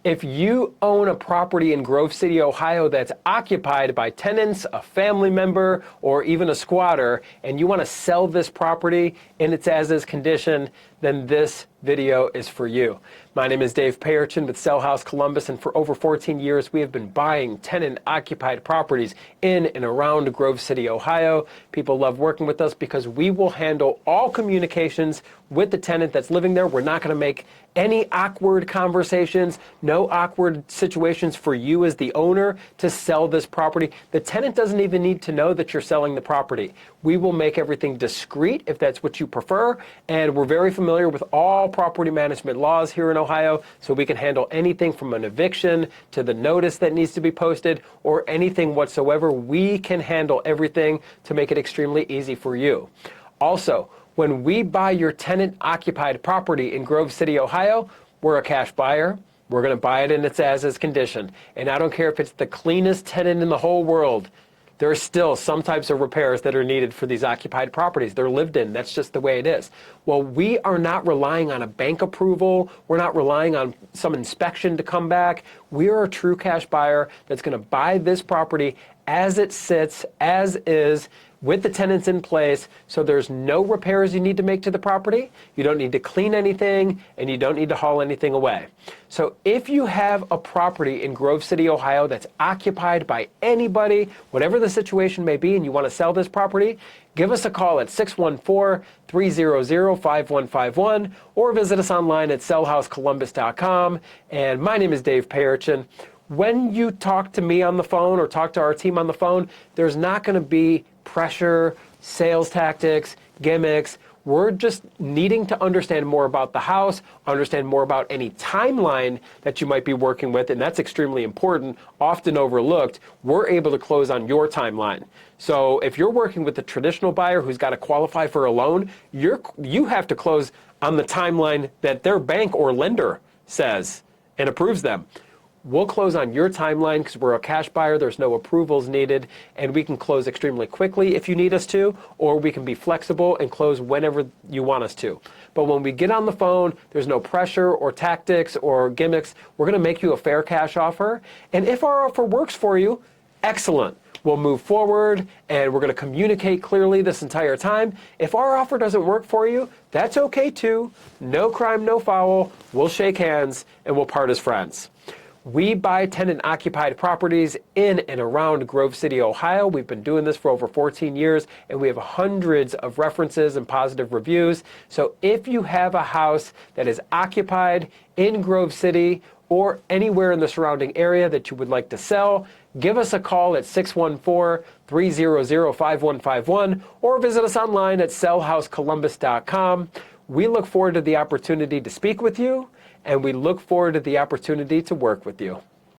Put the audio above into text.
If you own a property in Grove City, Ohio that's occupied by tenants, a family member, or even a squatter, and you want to sell this property in its as-is condition, then this video is for you. My name is Dave Payerchin with Sell House Columbus, and for over 14 years we have been buying tenant-occupied properties in and around Grove City, Ohio. People love working with us because we will handle all communications with the tenant that's living there. We're not going to make any awkward conversations, no awkward situations for you as the owner to sell this property. The tenant doesn't even need to know that you're selling the property. We will make everything discreet if that's what you prefer, and we're very familiar with all property management laws here in Ohio, so we can handle anything from an eviction to the notice that needs to be posted or anything whatsoever. We can handle everything to make it extremely easy for you. Also, when we buy your tenant-occupied property in Grove City, Ohio, we're a cash buyer. We're going to buy it in its as-is condition. And I don't care if it's the cleanest tenant in the whole world. There are still some types of repairs that are needed for these occupied properties. They're lived in. That's just the way it is. Well, we are not relying on a bank approval. We're not relying on some inspection to come back. We are a true cash buyer that's going to buy this property as it sits, as is, with the tenants in place, so there's no repairs you need to make to the property, you don't need to clean anything, and you don't need to haul anything away. So if you have a property in Grove City, Ohio that's occupied by anybody, whatever the situation may be, and you want to sell this property, give us a call at 614-300-5151 or visit us online at sellhousecolumbus.com. And my name is Dave Payerchin. When you talk to me on the phone or talk to our team on the phone, there's not going to be pressure, sales tactics, gimmicks. We're just needing to understand more about the house, understand more about any timeline that you might be working with, and that's extremely important, often overlooked. We're able to close on your timeline. So if you're working with a traditional buyer who's got to qualify for a loan, you have to close on the timeline that their bank or lender says and approves them. We'll close on your timeline because we're a cash buyer. There's no approvals needed, and we can close extremely quickly if you need us to, or we can be flexible and close whenever you want us to. But when we get on the phone, there's no pressure or tactics or gimmicks. We're going to make you a fair cash offer, and if our offer works for you, excellent. We'll move forward, and we're going to communicate clearly this entire time. If our offer doesn't work for you, that's okay too. No crime, no foul. We'll shake hands, and we'll part as friends. We buy tenant-occupied properties in and around Grove City, Ohio. We've been doing this for over 14 years, and we have hundreds of references and positive reviews. So if you have a house that is occupied in Grove City or anywhere in the surrounding area that you would like to sell, give us a call at 614-300-5151 or visit us online at sellhousecolumbus.com. We look forward to the opportunity to speak with you, and we look forward to the opportunity to work with you.